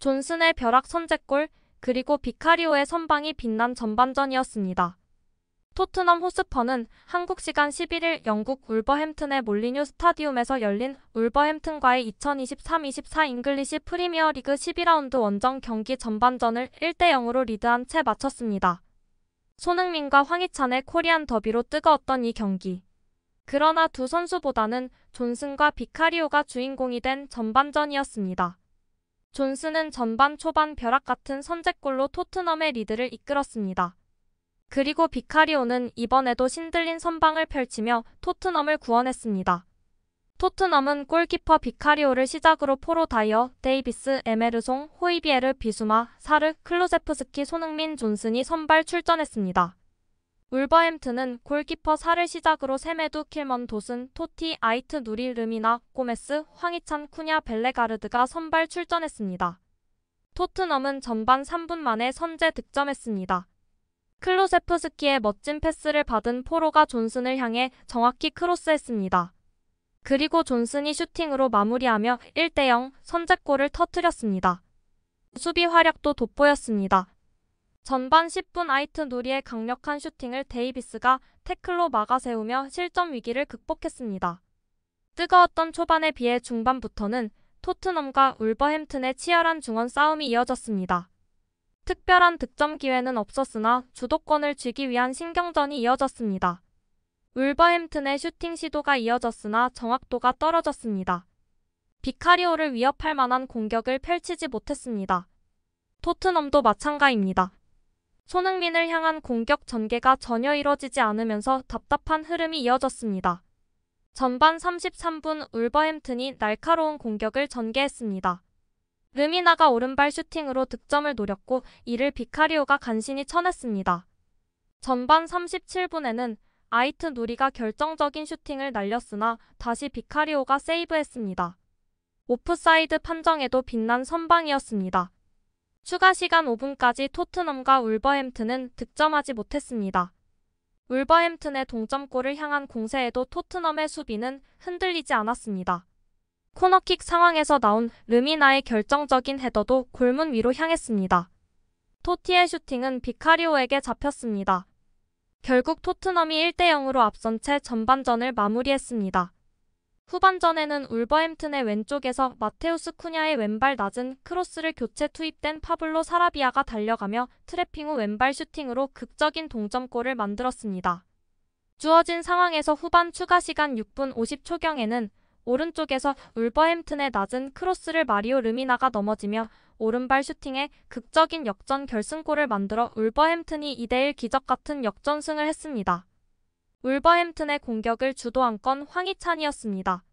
존슨의 벼락 선제골, 그리고 비카리오의 선방이 빛난 전반전이었습니다. 토트넘 호스퍼는 한국 시간 11일 영국 울버햄튼의 몰리뉴 스타디움에서 열린 울버햄튼과의 2023-24 잉글리시 프리미어리그 12라운드 원정 경기 전반전을 1대0으로 리드한 채 마쳤습니다. 손흥민과 황희찬의 코리안 더비로 뜨거웠던 이 경기. 그러나 두 선수보다는 존슨과 비카리오가 주인공이 된 전반전이었습니다. 존슨은 전반 초반 벼락 같은 선제골로 토트넘의 리드를 이끌었습니다. 그리고 비카리오는 이번에도 신들린 선방을 펼치며 토트넘을 구원했습니다. 토트넘은 골키퍼 비카리오를 시작으로 포로 다이어, 데이비스, 에메르송, 호이비에르, 비수마, 사르, 클루제프스키, 손흥민, 존슨이 선발 출전했습니다. 울버햄튼은 골키퍼 사를 시작으로 세메두, 킬먼, 도슨, 토티, 아이트, 누리, 르미나, 꼬메스, 황희찬, 쿠냐, 벨레가르드가 선발 출전했습니다. 토트넘은 전반 3분 만에 선제 득점했습니다. 클루세프스키의 멋진 패스를 받은 포로가 존슨을 향해 정확히 크로스했습니다. 그리고 존슨이 슈팅으로 마무리하며 1대0 선제골을 터뜨렸습니다. 수비 활약도 돋보였습니다. 전반 10분 아이트 누리의 강력한 슈팅을 데이비스가 태클로 막아세우며 실점 위기를 극복했습니다. 뜨거웠던 초반에 비해 중반부터는 토트넘과 울버햄튼의 치열한 중원 싸움이 이어졌습니다. 특별한 득점 기회는 없었으나 주도권을 쥐기 위한 신경전이 이어졌습니다. 울버햄튼의 슈팅 시도가 이어졌으나 정확도가 떨어졌습니다. 비카리오를 위협할 만한 공격을 펼치지 못했습니다. 토트넘도 마찬가지입니다. 손흥민을 향한 공격 전개가 전혀 이뤄지지 않으면서 답답한 흐름이 이어졌습니다. 전반 33분 울버햄튼이 날카로운 공격을 전개했습니다. 르미나가 오른발 슈팅으로 득점을 노렸고 이를 비카리오가 간신히 쳐냈습니다. 전반 37분에는 아이트 누리가 결정적인 슈팅을 날렸으나 다시 비카리오가 세이브했습니다. 오프사이드 판정에도 빛난 선방이었습니다. 추가 시간 5분까지 토트넘과 울버햄튼은 득점하지 못했습니다. 울버햄튼의 동점골을 향한 공세에도 토트넘의 수비는 흔들리지 않았습니다. 코너킥 상황에서 나온 르미나의 결정적인 헤더도 골문 위로 향했습니다. 토티의 슈팅은 비카리오에게 잡혔습니다. 결국 토트넘이 1대0으로 앞선 채 전반전을 마무리했습니다. 후반전에는 울버햄튼의 왼쪽에서 마테우스 쿠냐의 왼발 낮은 크로스를 교체 투입된 파블로 사라비아가 달려가며 트래핑 후 왼발 슈팅으로 극적인 동점골을 만들었습니다. 주어진 상황에서 후반 추가 시간 6분 50초경에는 오른쪽에서 울버햄튼의 낮은 크로스를 마리오 르미나가 넘어지며 오른발 슈팅에 극적인 역전 결승골을 만들어 울버햄튼이 2대1 기적같은 역전승을 했습니다. 울버햄튼의 공격을 주도한 건 황희찬이었습니다.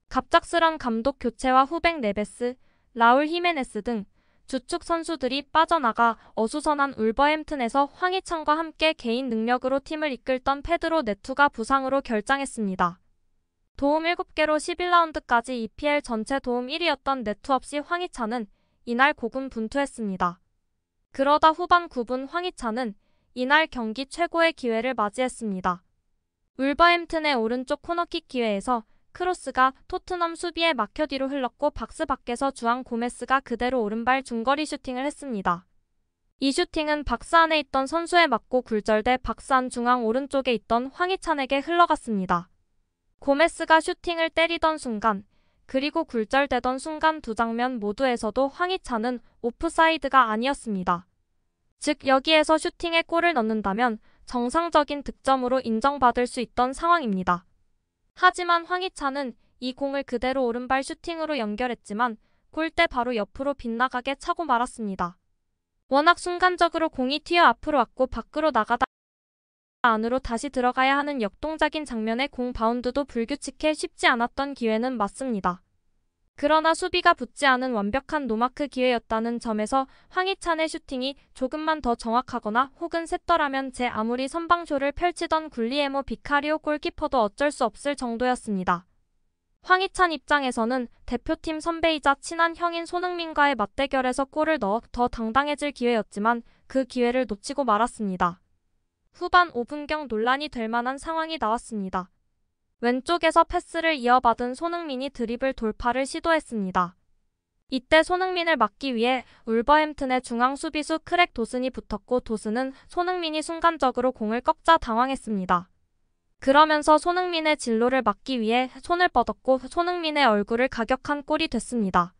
갑작스런 감독 교체와 후백 네베스, 라울 히메네스 등 주축 선수들이 빠져나가 어수선한 울버햄튼에서 황희찬과 함께 개인 능력으로 팀을 이끌던 페드로 네투가 부상으로 결장했습니다. 도움 7개로 11라운드까지 EPL 전체 도움 1위였던 네투 없이 황희찬은 이날 고군분투했습니다. 그러다 후반 9분 황희찬은 이날 경기 최고의 기회를 맞이했습니다. 울버햄튼의 오른쪽 코너킥 기회에서 크로스가 토트넘 수비에 막혀 뒤로 흘렀고 박스 밖에서 주앙 고메스가 그대로 오른발 중거리 슈팅을 했습니다. 이 슈팅은 박스 안에 있던 선수에 맞고 굴절돼 박스 안 중앙 오른쪽에 있던 황희찬에게 흘러갔습니다. 고메스가 슈팅을 때리던 순간, 그리고 굴절되던 순간 두 장면 모두에서도 황희찬은 오프사이드가 아니었습니다. 즉 여기에서 슈팅에 골을 넣는다면 정상적인 득점으로 인정받을 수 있던 상황입니다. 하지만 황희찬은 이 공을 그대로 오른발 슈팅으로 연결했지만 골대 바로 옆으로 빗나가게 차고 말았습니다. 워낙 순간적으로 공이 튀어 앞으로 왔고 밖으로 나가다 안으로 다시 들어가야 하는 역동적인 장면에 공 바운드도 불규칙해 쉽지 않았던 기회는 맞습니다. 그러나 수비가 붙지 않은 완벽한 노마크 기회였다는 점에서 황희찬의 슈팅이 조금만 더 정확하거나 혹은 셌더라면 제 아무리 선방쇼를 펼치던 굴리에모 비카리오 골키퍼도 어쩔 수 없을 정도였습니다. 황희찬 입장에서는 대표팀 선배이자 친한 형인 손흥민과의 맞대결에서 골을 넣어 더 당당해질 기회였지만 그 기회를 놓치고 말았습니다. 후반 5분경 논란이 될 만한 상황이 나왔습니다. 왼쪽에서 패스를 이어받은 손흥민이 드리블 돌파를 시도했습니다. 이때 손흥민을 막기 위해 울버햄튼의 중앙 수비수 크랙 도슨이 붙었고 도슨은 손흥민이 순간적으로 공을 꺾자 당황했습니다. 그러면서 손흥민의 진로를 막기 위해 손을 뻗었고 손흥민의 얼굴을 가격한 골이 됐습니다.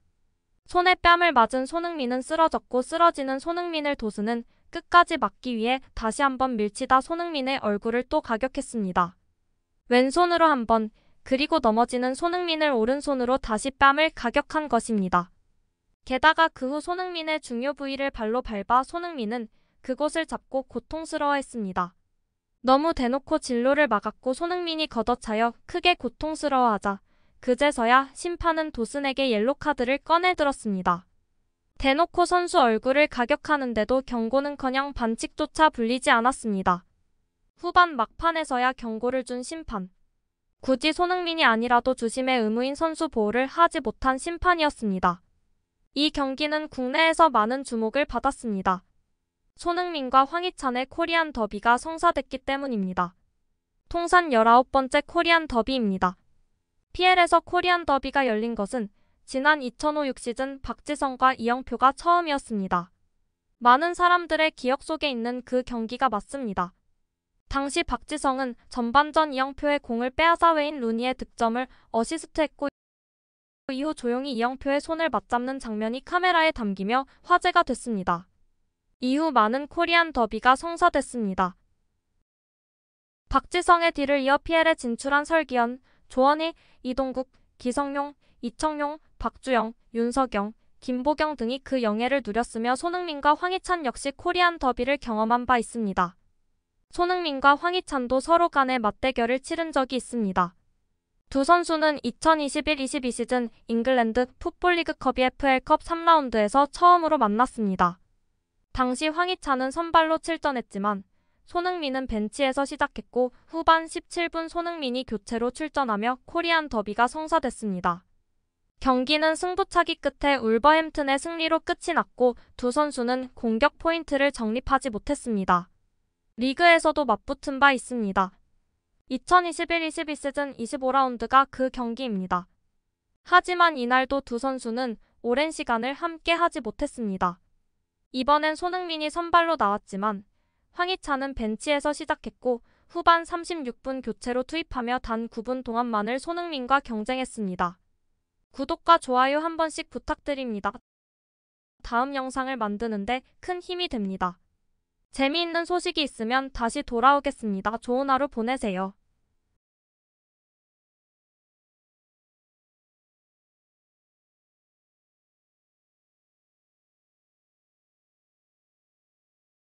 손에 뺨을 맞은 손흥민은 쓰러졌고 쓰러지는 손흥민을 도슨은 끝까지 막기 위해 다시 한번 밀치다 손흥민의 얼굴을 또 가격했습니다. 왼손으로 한 번, 그리고 넘어지는 손흥민을 오른손으로 다시 뺨을 가격한 것입니다. 게다가 그 후 손흥민의 중요 부위를 발로 밟아 손흥민은 그곳을 잡고 고통스러워했습니다. 너무 대놓고 진로를 막았고 손흥민이 걷어차여 크게 고통스러워하자 그제서야 심판은 도슨에게 옐로카드를 꺼내들었습니다. 대놓고 선수 얼굴을 가격하는데도 경고는커녕 반칙조차 불리지 않았습니다. 후반 막판에서야 경고를 준 심판. 굳이 손흥민이 아니라도 주심의 의무인 선수 보호를 하지 못한 심판이었습니다. 이 경기는 국내에서 많은 주목을 받았습니다. 손흥민과 황희찬의 코리안 더비가 성사됐기 때문입니다. 통산 19번째 코리안 더비입니다. PL에서 코리안 더비가 열린 것은 지난 2005-6 시즌 박지성과 이영표가 처음이었습니다. 많은 사람들의 기억 속에 있는 그 경기가 맞습니다. 당시 박지성은 전반전 이영표의 공을 빼앗아 웨인 루니의 득점을 어시스트했고 이후 조용히 이영표의 손을 맞잡는 장면이 카메라에 담기며 화제가 됐습니다. 이후 많은 코리안 더비가 성사됐습니다. 박지성의 뒤를 이어 PL에 진출한 설기현, 조원희, 이동국, 기성용, 이청용, 박주영, 윤석영, 김보경 등이 그 영예를 누렸으며 손흥민과 황희찬 역시 코리안 더비를 경험한 바 있습니다. 손흥민과 황희찬도 서로 간의 맞대결을 치른 적이 있습니다. 두 선수는 2021-22 시즌 잉글랜드 풋볼리그컵 EFL컵 3라운드에서 처음으로 만났습니다. 당시 황희찬은 선발로 출전했지만 손흥민은 벤치에서 시작했고 후반 17분 손흥민이 교체로 출전하며 코리안 더비가 성사됐습니다. 경기는 승부차기 끝에 울버햄튼의 승리로 끝이 났고 두 선수는 공격 포인트를 정립하지 못했습니다. 리그에서도 맞붙은 바 있습니다. 2021-22 시즌 25라운드가 그 경기입니다. 하지만 이날도 두 선수는 오랜 시간을 함께 하지 못했습니다. 이번엔 손흥민이 선발로 나왔지만 황희찬은 벤치에서 시작했고 후반 36분 교체로 투입하며 단 9분 동안만을 손흥민과 경쟁했습니다. 구독과 좋아요 한 번씩 부탁드립니다. 다음 영상을 만드는데 큰 힘이 됩니다. 재미있는 소식이 있으면 다시 돌아오겠습니다. 좋은 하루 보내세요.